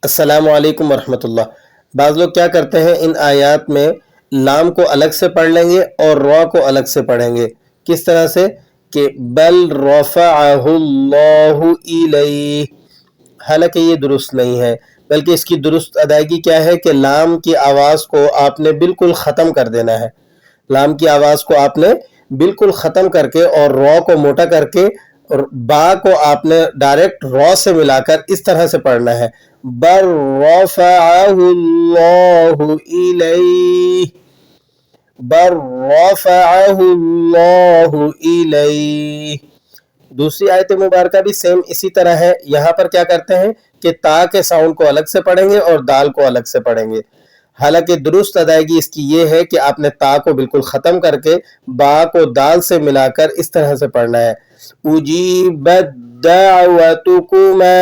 अस्सलामु अलैकुम वरहमतुल्लाह। बाज़ लोग क्या करते हैं, इन आयात में लाम को अलग से पढ़ लेंगे और रॉ को अलग से पढ़ेंगे। किस तरह से कि बल रफ़अहुल्लाहु इलैहि, हालांकि ये दुरुस्त नहीं है, बल्कि इसकी दुरुस्त अदायगी क्या है कि लाम की आवाज़ को आपने बिल्कुल ख़त्म कर देना है। लाम की आवाज़ को आपने बिल्कुल ख़त्म करके और रॉ को मोटा करके और बा को आपने डायरेक्ट रॉ से मिलाकर इस तरह से पढ़ना है, बल रफ़अहुल्लाहु इलैहि, बल रफ़अहुल्लाहु इलैहि। दूसरी आयत मुबारका भी सेम इसी तरह है। यहाँ पर क्या करते हैं कि ता के साउंड को अलग से पढ़ेंगे और दाल को अलग से पढ़ेंगे। हालांकि दुरुस्त अदायगी इसकी ये है कि आपने ता को बिल्कुल ख़त्म करके बा को दाल से मिलाकर इस तरह से पढ़ना है, उजीबत दाअवतुकुमा,